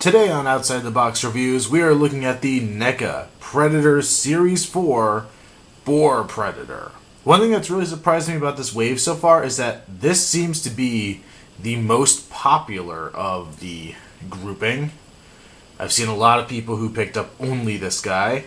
Today on Outside the Box Reviews, we are looking at the NECA Predator Series 4 Boar Predator. One thing that's really surprised me about this wave so far is that this seems to be the most popular of the grouping. I've seen a lot of people who picked up only this guy,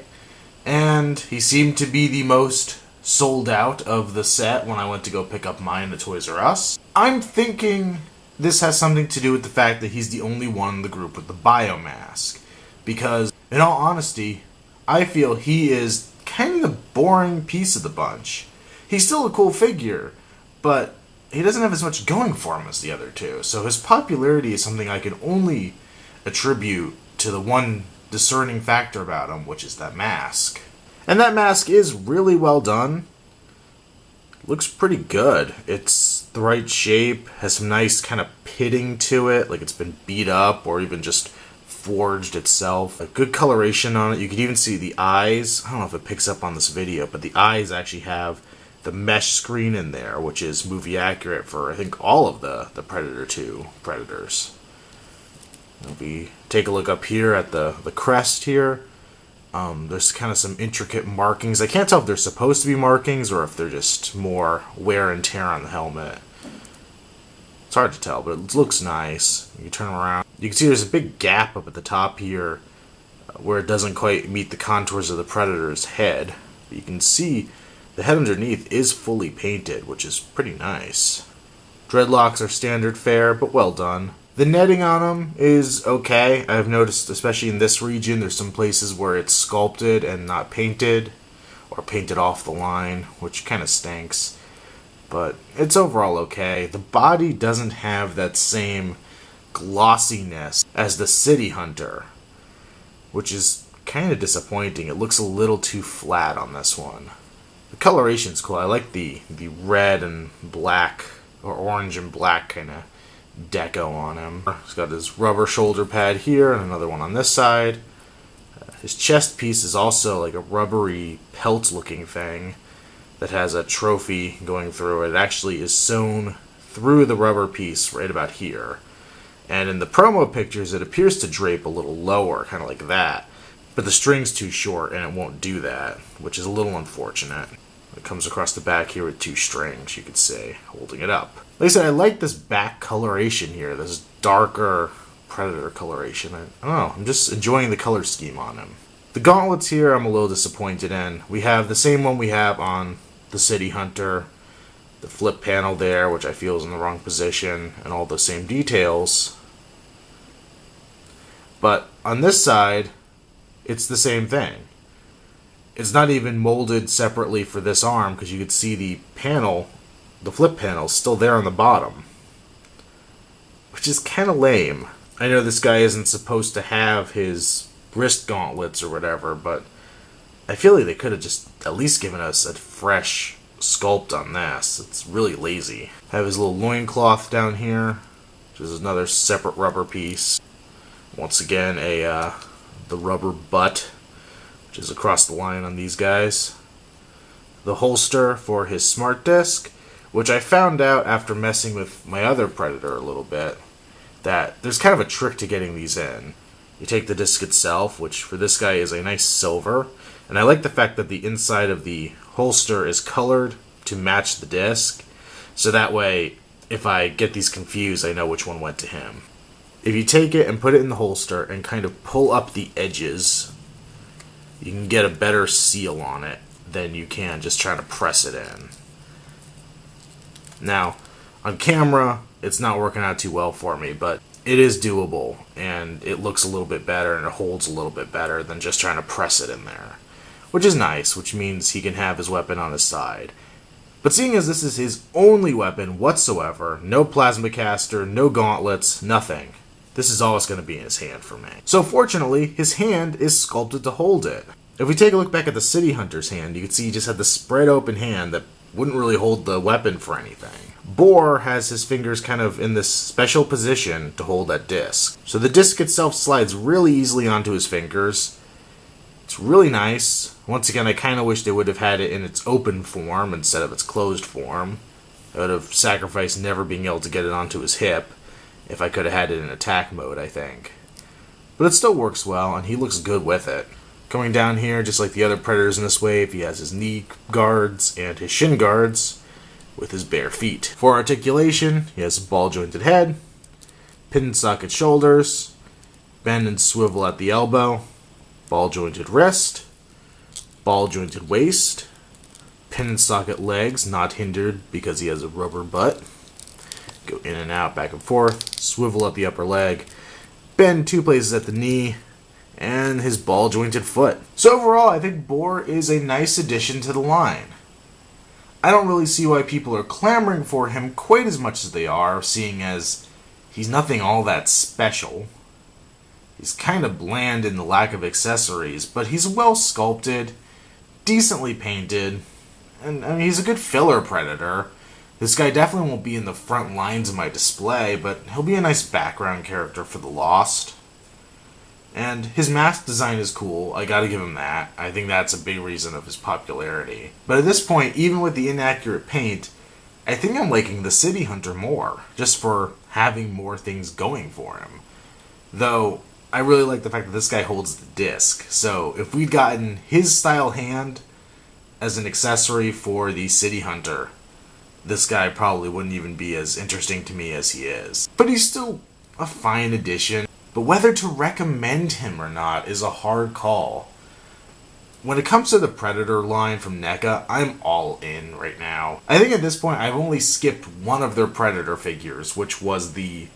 and he seemed to be the most sold out of the set when I went to go pick up mine at Toys R Us. I'm thinking this has something to do with the fact that he's the only one in the group with the biomask. Because, in all honesty, I feel he is kind of the boring piece of the bunch. He's still a cool figure, but he doesn't have as much going for him as the other two. So his popularity is something I can only attribute to the one discerning factor about him, which is that mask. And that mask is really well done. Looks pretty good. It's the right shape, has some nice kind of pitting to it, like it's been beat up or even just forged itself. A good coloration on it. You can even see the eyes. I don't know if it picks up on this video, but the eyes actually have the mesh screen in there, which is movie accurate for, I think, all of the Predator 2 Predators. If we take a look up here at the crest here, there's kind of some intricate markings. I can't tell if they're supposed to be markings or if they're just more wear and tear on the helmet. It's hard to tell, but it looks nice. You turn around. You can see there's a big gap up at the top here where it doesn't quite meet the contours of the Predator's head. But you can see the head underneath is fully painted, which is pretty nice. Dreadlocks are standard fare, but well done. The netting on them is okay. I've noticed, especially in this region, there's some places where it's sculpted and not painted, or painted off the line, which kind of stinks. But it's overall okay. The body doesn't have that same glossiness as the City Hunter, which is kind of disappointing. It looks a little too flat on this one. The coloration's cool. I like the red and black, or orange and black kind of deco on him. He's got his rubber shoulder pad here and another one on this side. His chest piece is also like a rubbery pelt looking thing that has a trophy going through it. It actually is sewn through the rubber piece right about here. And in the promo pictures it appears to drape a little lower, kind of like that. But the string's too short and it won't do that, which is a little unfortunate. It comes across the back here with two strings, you could say, holding it up. Like I said, I like this back coloration here, this darker Predator coloration. I don't know, I'm just enjoying the color scheme on him. The gauntlets here I'm a little disappointed in. We have the same one we have on the City Hunter, the flip panel there, which I feel is in the wrong position, and all the same details. But on this side, it's the same thing. It's not even molded separately for this arm, because you could see the panel, the flip panel, is still there on the bottom. Which is kind of lame. I know this guy isn't supposed to have his wrist gauntlets or whatever, but I feel like they could have just at least given us a fresh sculpt on this. It's really lazy. Have his little loincloth down here, which is another separate rubber piece. Once again, the rubber butt, which is across the line on these guys. The holster for his smart disc, which I found out after messing with my other Predator a little bit, that there's kind of a trick to getting these in. You take the disc itself, which for this guy is a nice silver, and I like the fact that the inside of the holster is colored to match the disc, so that way if I get these confused I know which one went to him. If you take it and put it in the holster and kind of pull up the edges, you can get a better seal on it than you can just trying to press it in. Now, on camera, it's not working out too well for me, but it is doable, and it looks a little bit better, and it holds a little bit better than just trying to press it in there. Which is nice, which means he can have his weapon on his side. But seeing as this is his only weapon whatsoever, no plasma caster, no gauntlets, nothing, this is always going to be in his hand for me. So fortunately, his hand is sculpted to hold it. If we take a look back at the City Hunter's hand, you can see he just had the spread open hand that wouldn't really hold the weapon for anything. Boar has his fingers kind of in this special position to hold that disc. So the disc itself slides really easily onto his fingers. It's really nice. Once again, I kind of wish they would have had it in its open form instead of its closed form. I would have sacrificed never being able to get it onto his hip if I could have had it in attack mode, I think. but it still works well, and he looks good with it. Coming down here, just like the other Predators in this wave, he has his knee guards and his shin guards with his bare feet. For articulation, he has a ball-jointed head, pin and socket shoulders, bend and swivel at the elbow, ball-jointed wrist, ball-jointed waist, pin and socket legs, not hindered because he has a rubber butt. Go in and out, back and forth, swivel at the upper leg, bend 2 places at the knee, and his ball-jointed foot. So overall, I think Boar is a nice addition to the line. I don't really see why people are clamoring for him quite as much as they are, seeing as he's nothing all that special. He's kind of bland in the lack of accessories, but he's well sculpted, decently painted, and I mean, he's a good filler Predator. This guy definitely won't be in the front lines of my display, but he'll be a nice background character for the Lost. And his mask design is cool, I gotta give him that. I think that's a big reason of his popularity. But at this point, even with the inaccurate paint, I think I'm liking the City Hunter more, just for having more things going for him. Though, I really like the fact that this guy holds the disc, so if we'd gotten his style hand as an accessory for the City Hunter, this guy probably wouldn't even be as interesting to me as he is. But he's still a fine addition. But whether to recommend him or not is a hard call. When it comes to the Predator line from NECA, I'm all in right now. I think at this point I've only skipped one of their Predator figures, which was the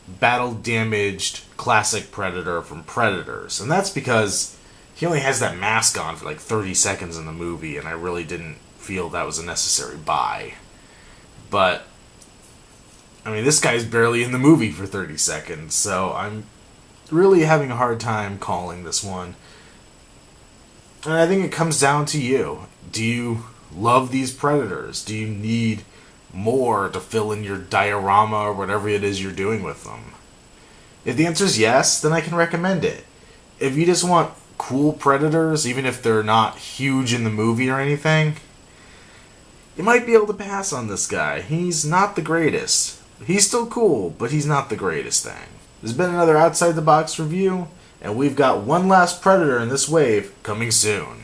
battle-damaged classic Predator from Predators. And that's because he only has that mask on for like 30 seconds in the movie, and I really didn't feel that was a necessary buy. But I mean, this guy's barely in the movie for 30 seconds, so I'm really having a hard time calling this one. And I think it comes down to you. Do you love these Predators? Do you need more to fill in your diorama or whatever it is you're doing with them? If the answer is yes, then I can recommend it. If you just want cool Predators, even if they're not huge in the movie or anything, you might be able to pass on this guy. He's not the greatest. He's still cool, but he's not the greatest thing. There's been another Outside the Box review, and we've got one last Predator in this wave coming soon.